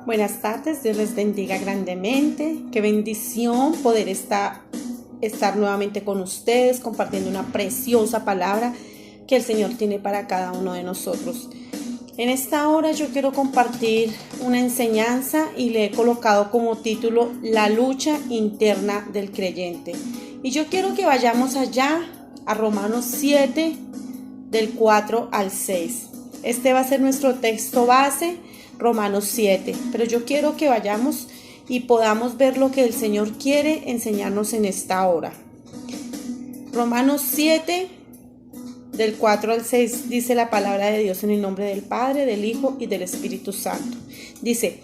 Buenas tardes, Dios les bendiga grandemente. Qué bendición poder estar nuevamente con ustedes compartiendo una preciosa palabra que el Señor tiene para cada uno de nosotros. En esta hora yo quiero compartir una enseñanza y le he colocado como título La lucha interna del creyente. Y yo quiero que vayamos allá a Romanos 7, del 4 al 6. Este va a ser nuestro texto base, Romanos 7. Pero yo quiero que vayamos y podamos ver lo que el Señor quiere enseñarnos en esta hora. Romanos 7, del 4 al 6, dice la palabra de Dios en el nombre del Padre, del Hijo y del Espíritu Santo. Dice: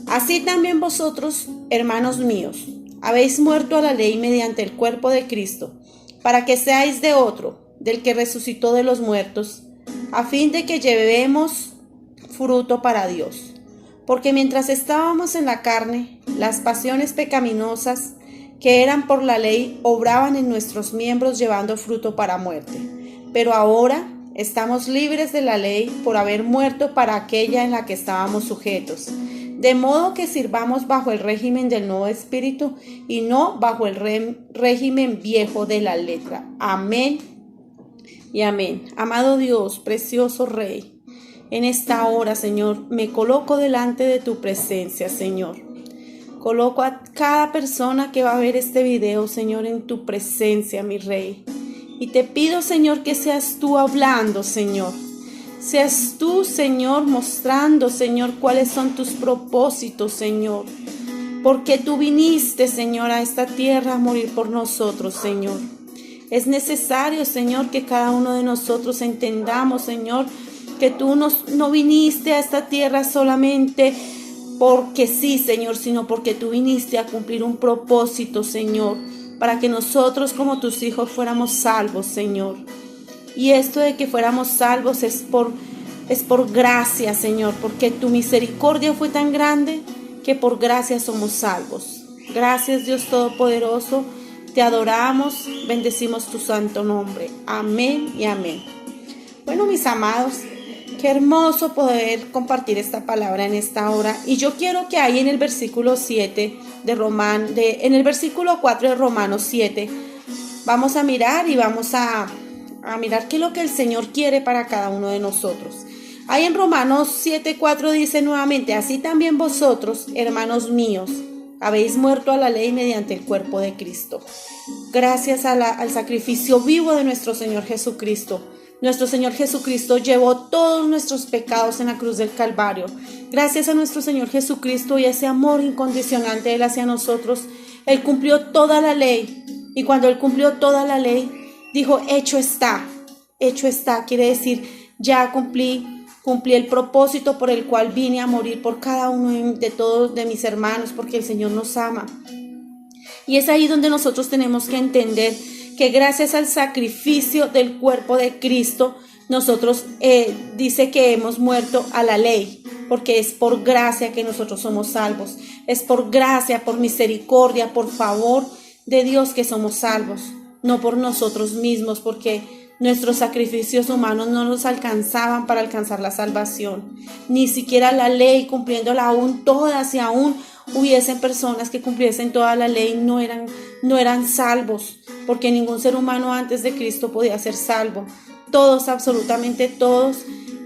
así también vosotros, hermanos míos, habéis muerto a la ley mediante el cuerpo de Cristo, para que seáis de otro, del que resucitó de los muertos, a fin de que llevemos fruto para Dios. Porque mientras estábamos en la carne, las pasiones pecaminosas que eran por la ley obraban en nuestros miembros llevando fruto para muerte. Pero ahora estamos libres de la ley por haber muerto para aquella en la que estábamos sujetos. De modo que sirvamos bajo el régimen del nuevo espíritu y no bajo el régimen viejo de la letra. Amén y amén. Amado Dios, precioso Rey, en esta hora, Señor, me coloco delante de tu presencia, Señor. Coloco a cada persona que va a ver este video, Señor, en tu presencia, mi Rey. Y te pido, Señor, que seas tú hablando, Señor. Seas tú, Señor, mostrando, Señor, cuáles son tus propósitos, Señor. Porque tú viniste, Señor, a esta tierra a morir por nosotros, Señor. Es necesario, Señor, que cada uno de nosotros entendamos, Señor, que tú no viniste a esta tierra solamente porque sí, Señor, sino porque tú viniste a cumplir un propósito, Señor, para que nosotros como tus hijos fuéramos salvos, Señor. Y esto de que fuéramos salvos es por gracia, Señor, porque tu misericordia fue tan grande que por gracia somos salvos. Gracias, Dios Todopoderoso. Te adoramos, bendecimos tu santo nombre. Amén y amén. Bueno, mis amados, qué hermoso poder compartir esta palabra en esta hora. Y yo quiero que ahí en el versículo 7 en el versículo 4 de Romanos 7, vamos a mirar y vamos a mirar qué es lo que el Señor quiere para cada uno de nosotros. Ahí en Romanos 7:4 dice nuevamente: así también vosotros, hermanos míos, habéis muerto a la ley mediante el cuerpo de Cristo. Gracias al sacrificio vivo de nuestro Señor Jesucristo. Nuestro Señor Jesucristo llevó todos nuestros pecados en la cruz del Calvario. Gracias a nuestro Señor Jesucristo y ese amor incondicional de Él hacia nosotros, Él cumplió toda la ley. Y cuando Él cumplió toda la ley, dijo: hecho está. Hecho está, quiere decir, ya cumplí el propósito por el cual vine a morir por cada uno de todos de mis hermanos, porque el Señor nos ama. Y es ahí donde nosotros tenemos que entender que gracias al sacrificio del cuerpo de Cristo, nosotros dice que hemos muerto a la ley, porque es por gracia que nosotros somos salvos. Es por gracia, por misericordia, por favor de Dios que somos salvos, no por nosotros mismos, porque nuestros sacrificios humanos no nos alcanzaban para alcanzar la salvación. Ni siquiera la ley, cumpliéndola aún todas, y aún hubiesen personas que cumpliesen toda la ley, no eran salvos, porque ningún ser humano antes de Cristo podía ser salvo. Todos, absolutamente todos,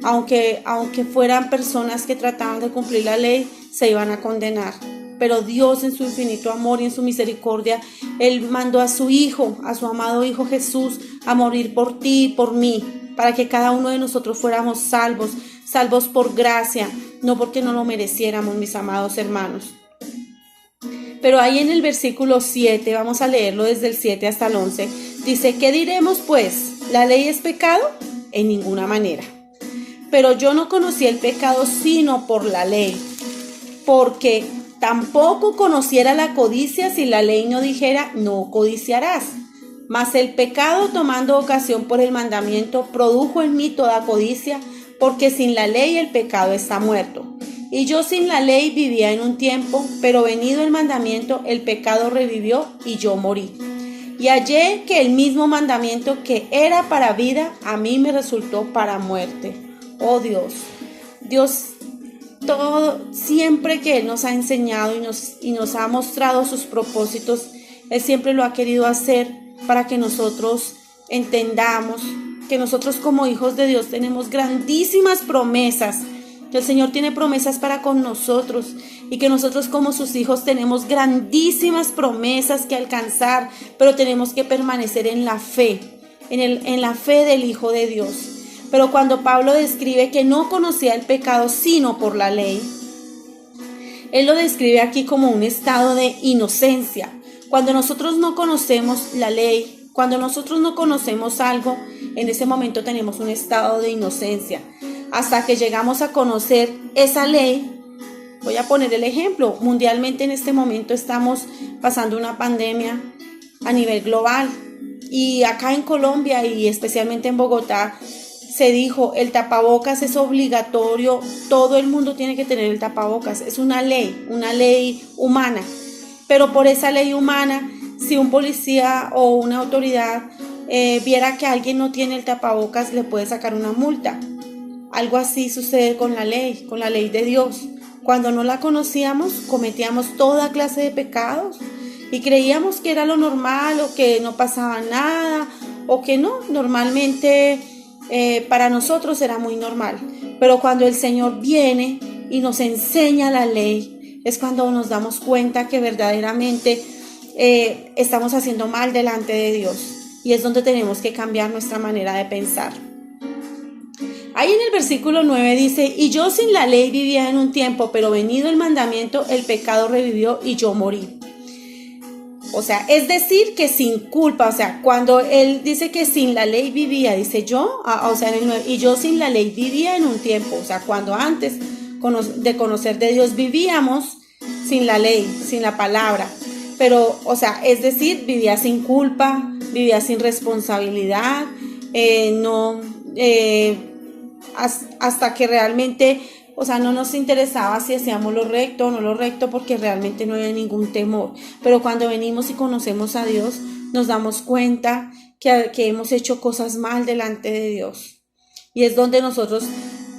aunque fueran personas que trataban de cumplir la ley, se iban a condenar. Pero Dios, en su infinito amor y en su misericordia, Él mandó a su Hijo, a su amado Hijo Jesús, a morir por ti y por mí, para que cada uno de nosotros fuéramos salvos por gracia, no porque no lo mereciéramos, mis amados hermanos. Pero ahí en el versículo 7, vamos a leerlo desde el 7 hasta el 11, dice: ¿qué diremos pues? ¿La ley es pecado? En ninguna manera. Pero yo no conocí el pecado sino por la ley, porque tampoco conociera la codicia si la ley no dijera: no codiciarás. Mas el pecado, tomando ocasión por el mandamiento, produjo en mí toda codicia, porque sin la ley el pecado está muerto. Y yo sin la ley vivía en un tiempo, pero venido el mandamiento, el pecado revivió y yo morí. Y hallé que el mismo mandamiento que era para vida, a mí me resultó para muerte. Oh Dios, siempre que Él nos ha enseñado y nos ha mostrado sus propósitos, Él siempre lo ha querido hacer para que nosotros entendamos que nosotros como hijos de Dios tenemos grandísimas promesas, que el Señor tiene promesas para con nosotros y que nosotros como sus hijos tenemos grandísimas promesas que alcanzar, pero tenemos que permanecer en la fe, en la fe del Hijo de Dios. Pero cuando Pablo describe que no conocía el pecado sino por la ley, él lo describe aquí como un estado de inocencia. Cuando nosotros no conocemos la ley, cuando nosotros no conocemos algo, en ese momento tenemos un estado de inocencia. Hasta que llegamos a conocer esa ley. Voy a poner el ejemplo. Mundialmente en este momento estamos pasando una pandemia a nivel global. Y acá en Colombia y especialmente en Bogotá se dijo, el tapabocas es obligatorio. Todo el mundo tiene que tener el tapabocas. Es una ley humana. Pero por esa ley humana, si un policía o una autoridad viera que alguien no tiene el tapabocas, le puede sacar una multa. Algo así sucede con la ley de Dios. Cuando no la conocíamos, cometíamos toda clase de pecados y creíamos que era lo normal o que no pasaba nada o que no, normalmente para nosotros era muy normal. Pero cuando el Señor viene y nos enseña la ley, es cuando nos damos cuenta que verdaderamente estamos haciendo mal delante de Dios, y es donde tenemos que cambiar nuestra manera de pensar. Ahí en el versículo 9 dice, y yo sin la ley vivía en un tiempo, pero venido el mandamiento, el pecado revivió y yo morí. O sea, es decir, que sin culpa, o sea, cuando él dice que sin la ley vivía, dice yo, o sea, en el 9, y yo sin la ley vivía en un tiempo, o sea, cuando antes de conocer de Dios vivíamos sin la ley, sin la palabra. Pero, o sea, es decir, vivía sin culpa, vivía sin responsabilidad, hasta que realmente, o sea, no nos interesaba si hacíamos lo recto o no lo recto, porque realmente no había ningún temor. Pero cuando venimos y conocemos a Dios, nos damos cuenta que hemos hecho cosas mal delante de Dios. Y es donde nosotros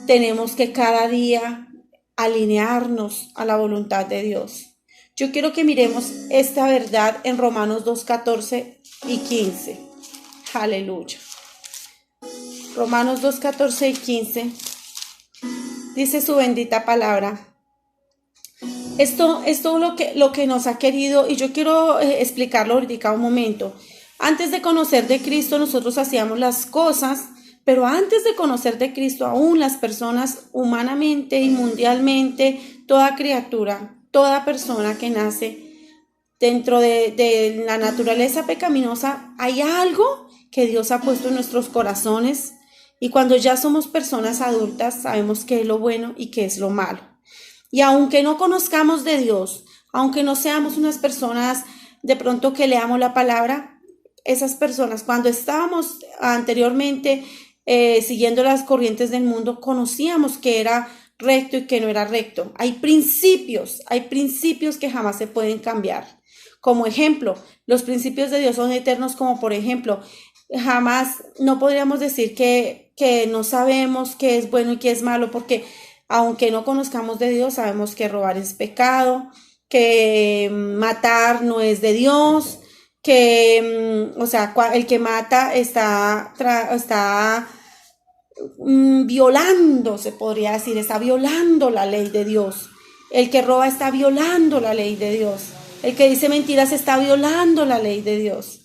tenemos que cada día alinearnos a la voluntad de Dios. Yo quiero que miremos esta verdad en Romanos 2:14 y 15. Aleluya. Romanos 2:14 y 15. Dice su bendita palabra. Esto es lo que nos ha querido, y yo quiero explicarlo ahorita un momento. Antes de conocer de Cristo, nosotros hacíamos las cosas, pero antes de conocer de Cristo, aún las personas humanamente y mundialmente, toda criatura, toda persona que nace dentro de la naturaleza pecaminosa, hay algo que Dios ha puesto en nuestros corazones, y cuando ya somos personas adultas sabemos qué es lo bueno y qué es lo malo. Y aunque no conozcamos de Dios, aunque no seamos unas personas de pronto que leamos la palabra, esas personas cuando estábamos anteriormente siguiendo las corrientes del mundo, conocíamos que era recto y que no era recto. Hay principios que jamás se pueden cambiar. Como ejemplo, los principios de Dios son eternos, como por ejemplo, jamás no podríamos decir que no sabemos qué es bueno y qué es malo, porque aunque no conozcamos de Dios, sabemos que robar es pecado, que matar no es de Dios, que, o sea, el que mata está violando, se podría decir, está violando la ley de Dios. El que roba está violando la ley de Dios. El que dice mentiras está violando la ley de Dios.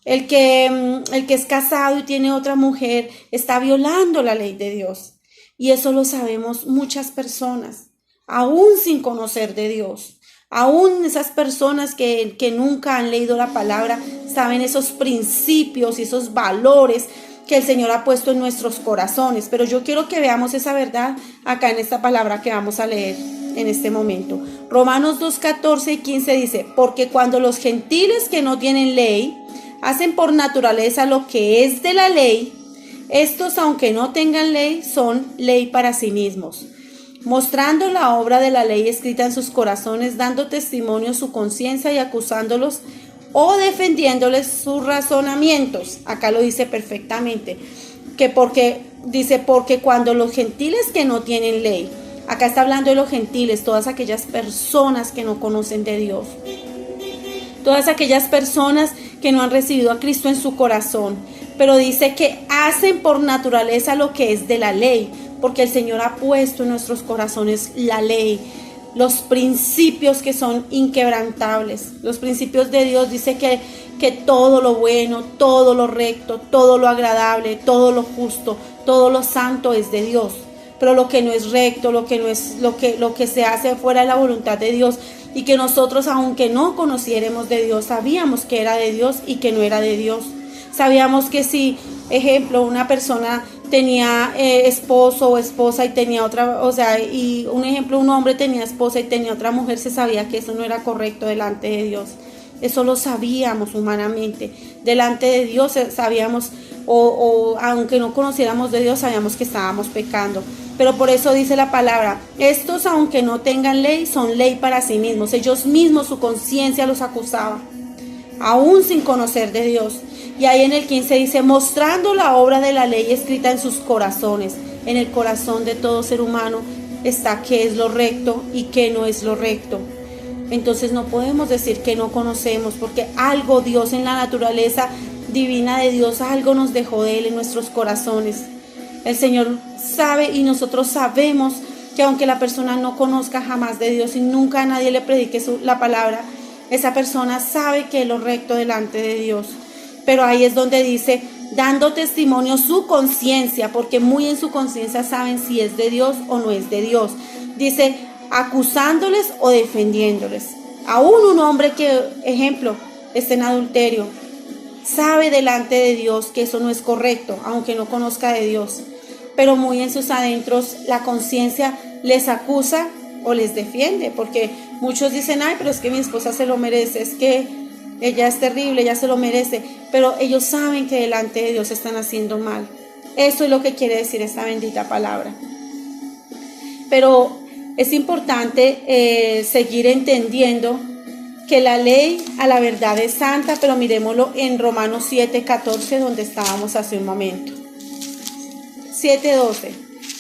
El que es casado y tiene otra mujer está violando la ley de Dios. Y eso lo sabemos muchas personas, aún sin conocer de Dios. Aún esas personas que nunca han leído la palabra saben esos principios y esos valores que el Señor ha puesto en nuestros corazones. Pero yo quiero que veamos esa verdad acá en esta palabra que vamos a leer en este momento. Romanos 2:14 y 15 dice, porque cuando los gentiles que no tienen ley hacen por naturaleza lo que es de la ley, estos, aunque no tengan ley, son ley para sí mismos, mostrando la obra de la ley escrita en sus corazones, dando testimonio su conciencia y acusándolos o defendiéndoles sus razonamientos. Acá lo dice perfectamente, porque cuando los gentiles que no tienen ley Acá está hablando de los gentiles, todas aquellas personas que no conocen de Dios. Todas aquellas personas que no han recibido a Cristo en su corazón. Pero dice que hacen por naturaleza lo que es de la ley, porque el Señor ha puesto en nuestros corazones la ley, los principios que son inquebrantables. Los principios de Dios dice que todo lo bueno, todo lo recto, todo lo agradable, todo lo justo, todo lo santo es de Dios. Pero lo que no es recto, lo que se hace fuera de la voluntad de Dios, y que nosotros, aunque no conociéramos de Dios, sabíamos que era de Dios y que no era de Dios. Sabíamos que si, ejemplo, una persona tenía esposo o esposa y tenía otra, o sea, y un ejemplo, un hombre tenía esposa y tenía otra mujer, se sabía que eso no era correcto delante de Dios. Eso lo sabíamos humanamente. Delante de Dios sabíamos, o aunque no conociéramos de Dios, sabíamos que estábamos pecando. Pero por eso dice la palabra, estos aunque no tengan ley, son ley para sí mismos. Ellos mismos, su conciencia los acusaba, aún sin conocer de Dios. Y ahí en el 15 dice, mostrando la obra de la ley escrita en sus corazones. En el corazón de todo ser humano está qué es lo recto y qué no es lo recto. Entonces no podemos decir que no conocemos, porque algo Dios en la naturaleza divina de Dios, algo nos dejó de Él en nuestros corazones. El Señor sabe y nosotros sabemos que aunque la persona no conozca jamás de Dios y nunca a nadie le predique la palabra, esa persona sabe que es lo recto delante de Dios. Pero ahí es donde dice, dando testimonio su conciencia, porque muy en su conciencia saben si es de Dios o no es de Dios. Dice, acusándoles o defendiéndoles. Aún un hombre que, ejemplo, esté en adulterio, sabe delante de Dios que eso no es correcto, aunque no conozca de Dios. Pero muy en sus adentros la conciencia les acusa o les defiende, porque muchos dicen, ay, pero es que mi esposa se lo merece, es que ella es terrible, ella se lo merece, pero ellos saben que delante de Dios están haciendo mal. Eso es lo que quiere decir esta bendita palabra. Pero es importante seguir entendiendo que la ley a la verdad es santa, pero miremoslo en Romanos 7:14, donde estábamos hace un momento. 7:12,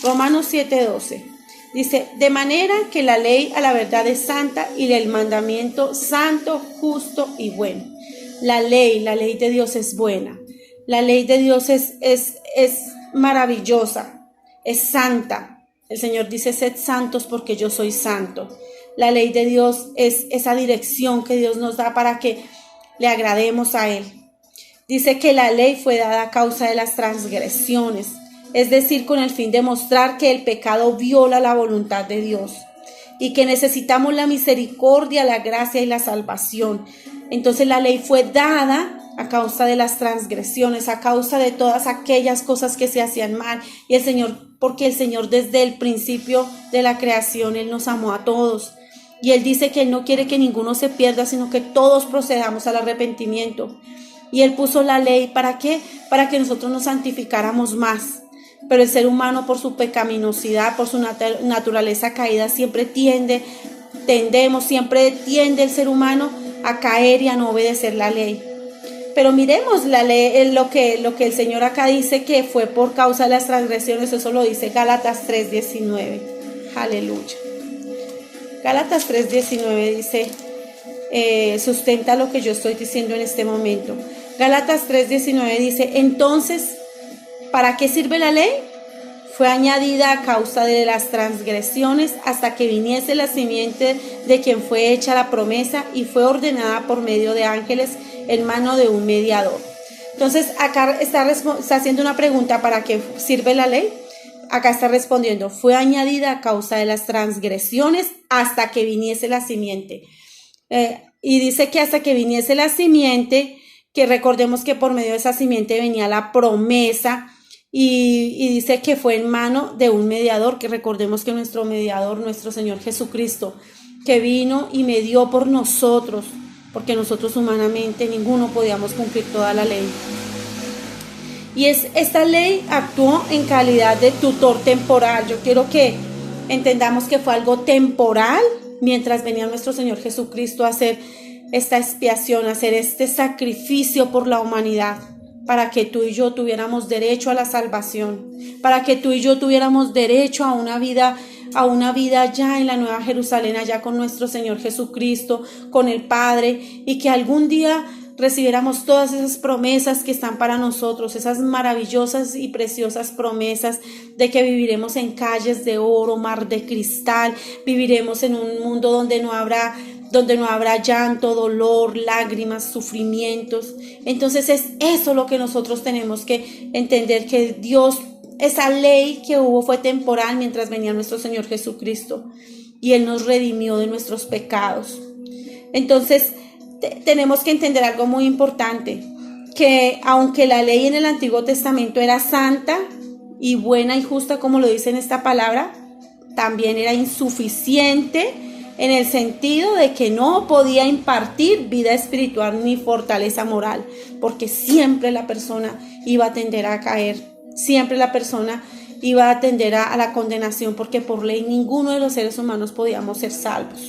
Romanos 7:12. Dice, de manera que la ley a la verdad es santa y el mandamiento santo, justo y bueno. La ley de Dios es buena. La ley de Dios es maravillosa, es santa. El Señor dice, sed santos porque yo soy santo. La ley de Dios es esa dirección que Dios nos da para que le agrademos a Él. Dice que la ley fue dada a causa de las transgresiones, es decir, con el fin de mostrar que el pecado viola la voluntad de Dios y que necesitamos la misericordia, la gracia y la salvación. Entonces la ley fue dada a causa de las transgresiones, a causa de todas aquellas cosas que se hacían mal. Y el Señor, porque el Señor desde el principio de la creación, Él nos amó a todos. Y Él dice que Él no quiere que ninguno se pierda, sino que todos procedamos al arrepentimiento. Y Él puso la ley, ¿para qué? Para que nosotros nos santificáramos más. Pero el ser humano, por su pecaminosidad, por su naturaleza caída, siempre tiende el ser humano a caer y a no obedecer la ley. Pero miremos la ley, lo que el Señor acá dice que fue por causa de las transgresiones. Eso lo dice Gálatas 3:19. Aleluya. Gálatas 3:19 dice, sustenta lo que yo estoy diciendo en este momento. Gálatas 3:19 dice, entonces, ¿para qué sirve la ley? Fue añadida a causa de las transgresiones hasta que viniese la simiente de quien fue hecha la promesa y fue ordenada por medio de ángeles en mano de un mediador. Entonces acá está haciendo una pregunta, ¿para qué sirve la ley? Acá está respondiendo, fue añadida a causa de las transgresiones hasta que viniese la simiente. Y dice que hasta que viniese la simiente, que recordemos que por medio de esa simiente venía la promesa. Y dice que fue en mano de un mediador, que recordemos que nuestro mediador, nuestro Señor Jesucristo, que vino y medió por nosotros, porque nosotros humanamente ninguno podíamos cumplir toda la ley. Y esta ley actuó en calidad de tutor temporal. Yo quiero que entendamos que fue algo temporal mientras venía nuestro Señor Jesucristo a hacer esta expiación, a hacer este sacrificio por la humanidad. para que tú y yo tuviéramos derecho a la salvación, para que tú y yo tuviéramos derecho a una vida ya en la Nueva Jerusalén, allá con nuestro Señor Jesucristo, con el Padre, y que algún día recibiéramos todas esas promesas que están para nosotros, esas maravillosas y preciosas promesas de que viviremos en calles de oro, mar de cristal, viviremos en un mundo donde no habrá llanto, dolor, lágrimas, sufrimientos. Entonces es eso lo que nosotros tenemos que entender, que Dios, esa ley que hubo fue temporal mientras venía nuestro Señor Jesucristo y Él nos redimió de nuestros pecados. Entonces tenemos que entender algo muy importante, que aunque la ley en el Antiguo Testamento era santa y buena y justa, como lo dice en esta palabra, también era insuficiente en el sentido de que no podía impartir vida espiritual ni fortaleza moral, porque siempre la persona iba a tender a caer, siempre la persona iba a tender a la condenación, porque por ley ninguno de los seres humanos podíamos ser salvos.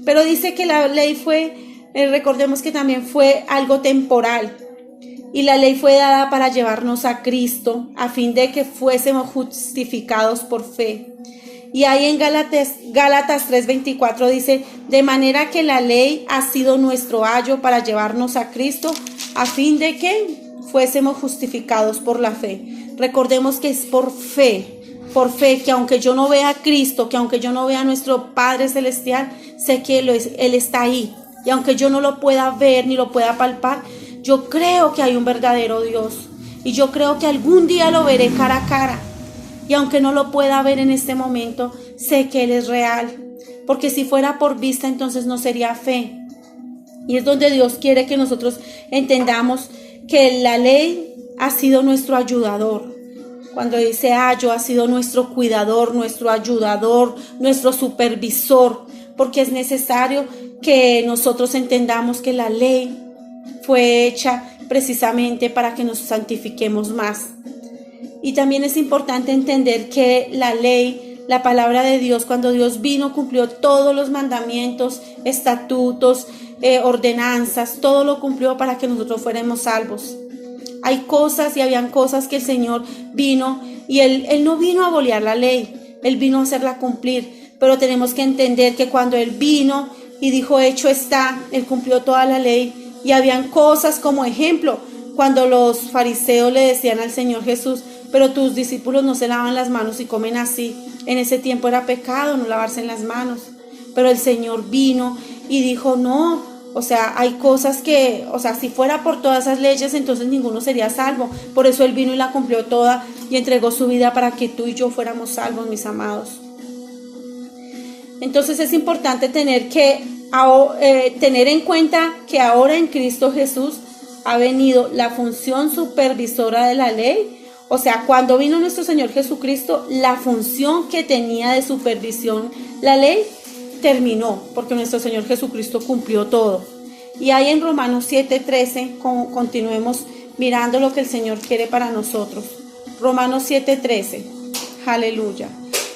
Pero dice que la ley recordemos que también fue algo temporal, y la ley fue dada para llevarnos a Cristo, a fin de que fuésemos justificados por fe. Y ahí en Gálatas 3:24 dice: de manera que la ley ha sido nuestro ayo para llevarnos a Cristo, a fin de que fuésemos justificados por la fe. Recordemos que es por fe, que aunque yo no vea a Cristo, que aunque yo no vea a nuestro Padre Celestial, sé que Él está ahí. Y aunque yo no lo pueda ver ni lo pueda palpar, yo creo que hay un verdadero Dios. Y yo creo que algún día lo veré cara a cara. Y aunque no lo pueda ver en este momento, sé que Él es real. Porque si fuera por vista, entonces no sería fe. Y es donde Dios quiere que nosotros entendamos que la ley ha sido nuestro ayudador. Cuando dice ayo, ha sido nuestro cuidador, nuestro ayudador, nuestro supervisor. Porque es necesario que nosotros entendamos que la ley fue hecha precisamente para que nos santifiquemos más. Y también es importante entender que la ley, la palabra de Dios, cuando Dios vino, cumplió todos los mandamientos, estatutos, ordenanzas, todo lo cumplió para que nosotros fuéramos salvos. Hay cosas y habían cosas que el Señor vino, y Él no vino a abolir la ley, Él vino a hacerla cumplir. Pero tenemos que entender que cuando Él vino y dijo hecho está, Él cumplió toda la ley. Y habían cosas como ejemplo, cuando los fariseos le decían al Señor Jesús: pero tus discípulos no se lavan las manos y comen así. En ese tiempo era pecado no lavarse las manos. Pero el Señor vino y dijo: no, o sea, hay cosas que, o sea, si fuera por todas esas leyes, entonces ninguno sería salvo. Por eso Él vino y la cumplió toda y entregó su vida para que tú y yo fuéramos salvos, mis amados. Entonces es importante tener en cuenta que ahora en Cristo Jesús ha venido la función supervisora de la ley. O sea, cuando vino nuestro Señor Jesucristo, la función que tenía de supervisión la ley terminó, porque nuestro Señor Jesucristo cumplió todo. Y ahí en Romanos 7:13, continuemos mirando lo que el Señor quiere para nosotros. Romanos 7:13, aleluya.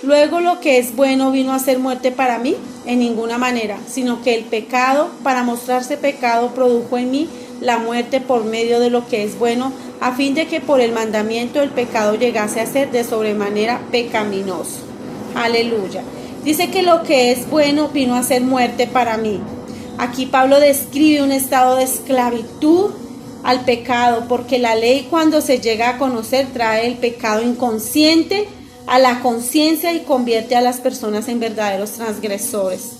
Luego lo que es bueno vino a ser muerte para mí, en ninguna manera, sino que el pecado, para mostrarse pecado, produjo en mí la muerte por medio de lo que es bueno, a fin de que por el mandamiento el pecado llegase a ser de sobremanera pecaminoso. Aleluya. Dice que lo que es bueno vino a ser muerte para mí. Aquí Pablo describe un estado de esclavitud al pecado, porque la ley, cuando se llega a conocer, trae el pecado inconsciente a la conciencia y convierte a las personas en verdaderos transgresores.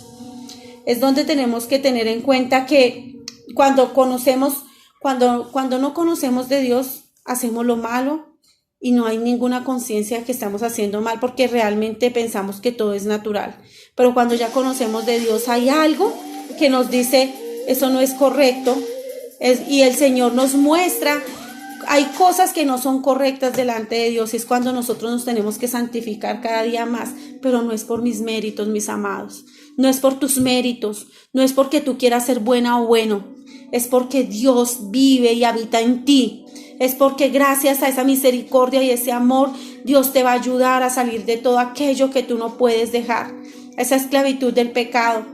Es donde tenemos que tener en cuenta que cuando no conocemos de Dios, hacemos lo malo y no hay ninguna conciencia que estamos haciendo mal, porque realmente pensamos que todo es natural. Pero cuando ya conocemos de Dios, hay algo que nos dice: eso no es correcto, y el Señor nos muestra. Hay cosas que no son correctas delante de Dios, y es cuando nosotros nos tenemos que santificar cada día más. Pero no es por mis méritos, mis amados, no es por tus méritos, no es porque tú quieras ser buena o bueno, es porque Dios vive y habita en ti. Es porque gracias a esa misericordia y ese amor, Dios te va a ayudar a salir de todo aquello que tú no puedes dejar, esa esclavitud del pecado,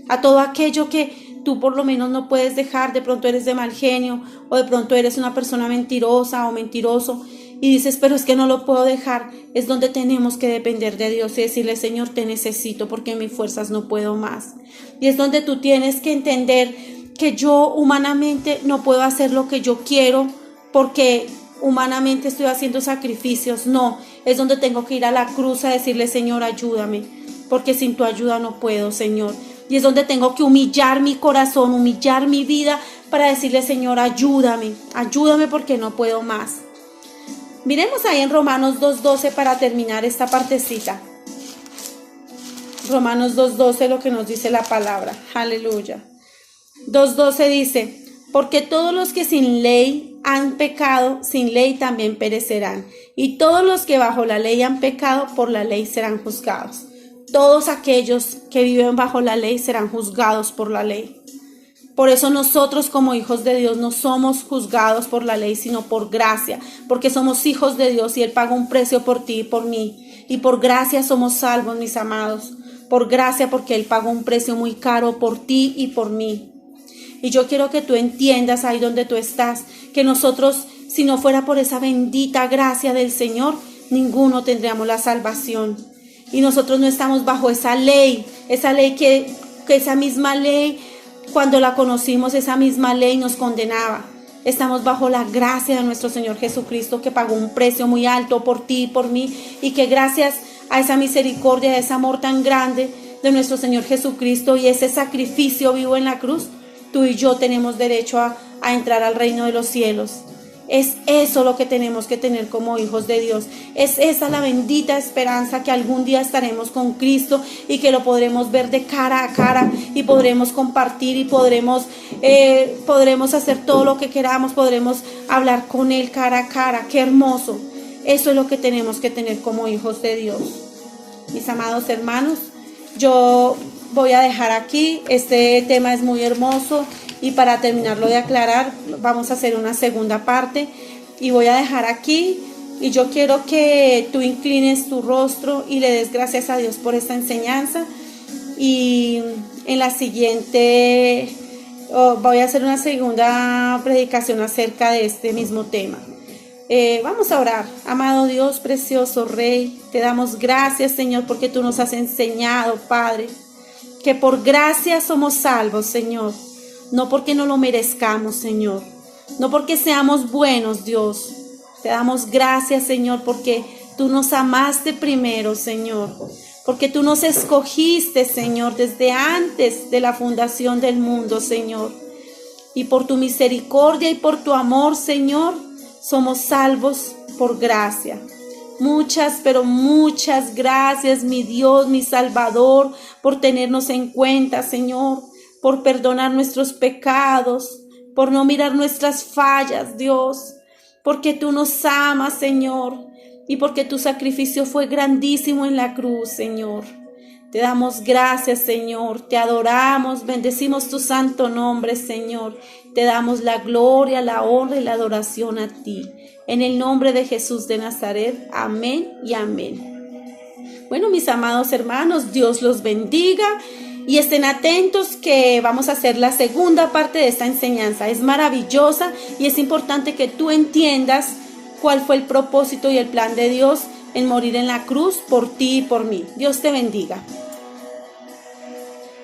a todo aquello que tú por lo menos no puedes dejar, de pronto eres de mal genio o de pronto eres una persona mentirosa o mentiroso y dices, pero es que no lo puedo dejar, es donde tenemos que depender de Dios y decirle, Señor, te necesito porque en mis fuerzas no puedo más. Y es donde tú tienes que entender que yo humanamente no puedo hacer lo que yo quiero porque humanamente estoy haciendo sacrificios. No, es donde tengo que ir a la cruz a decirle, Señor, ayúdame, porque sin tu ayuda no puedo, Señor. Y es donde tengo que humillar mi corazón, humillar mi vida para decirle, Señor, ayúdame, ayúdame porque no puedo más. Miremos ahí en Romanos 2:12 para terminar esta partecita. Romanos 2:12, lo que nos dice la palabra. Aleluya. 2:12 dice, porque todos los que sin ley han pecado, sin ley también perecerán. Y todos los que bajo la ley han pecado, por la ley serán juzgados. Todos aquellos que viven bajo la ley serán juzgados por la ley. Por eso nosotros como hijos de Dios no somos juzgados por la ley, sino por gracia, porque somos hijos de Dios y Él paga un precio por ti y por mí. Y por gracia somos salvos, mis amados. Por gracia, porque Él pagó un precio muy caro por ti y por mí. Y yo quiero que tú entiendas ahí donde tú estás, que nosotros, si no fuera por esa bendita gracia del Señor, ninguno tendríamos la salvación. Y nosotros no estamos bajo esa ley que esa misma ley, cuando la conocimos, esa misma ley nos condenaba. Estamos bajo la gracia de nuestro Señor Jesucristo, que pagó un precio muy alto por ti y por mí, y que gracias a esa misericordia, a ese amor tan grande de nuestro Señor Jesucristo y ese sacrificio vivo en la cruz, tú y yo tenemos derecho a entrar al reino de los cielos. Es eso lo que tenemos que tener como hijos de Dios. Es esa la bendita esperanza que algún día estaremos con Cristo y que lo podremos ver de cara a cara y podremos compartir y podremos hacer todo lo que queramos, podremos hablar con Él cara a cara. ¡Qué hermoso! Eso es lo que tenemos que tener como hijos de Dios. Mis amados hermanos, yo voy a dejar aquí. Este tema es muy hermoso. Y para terminarlo de aclarar, vamos a hacer una segunda parte y voy a dejar aquí. Y yo quiero que tú inclines tu rostro y le des gracias a Dios por esta enseñanza. Y en la siguiente voy a hacer una segunda predicación acerca de este mismo tema. Vamos a orar. Amado Dios, precioso Rey, te damos gracias, Señor, porque tú nos has enseñado, Padre, que por gracia somos salvos, Señor. No porque no lo merezcamos, Señor. No porque seamos buenos, Dios. Te damos gracias, Señor, porque tú nos amaste primero, Señor. Porque tú nos escogiste, Señor, desde antes de la fundación del mundo, Señor. Y por tu misericordia y por tu amor, Señor, somos salvos por gracia. Muchas, pero muchas gracias, mi Dios, mi Salvador, por tenernos en cuenta, Señor. Por perdonar nuestros pecados, por no mirar nuestras fallas, Dios, porque tú nos amas, Señor, y porque tu sacrificio fue grandísimo en la cruz, Señor. Te damos gracias, Señor, te adoramos, bendecimos tu santo nombre, Señor. Te damos la gloria, la honra y la adoración a ti. En el nombre de Jesús de Nazaret, amén y amén. Bueno, mis amados hermanos, Dios los bendiga. Y estén atentos que vamos a hacer la segunda parte de esta enseñanza. Es maravillosa y es importante que tú entiendas cuál fue el propósito y el plan de Dios en morir en la cruz por ti y por mí. Dios te bendiga.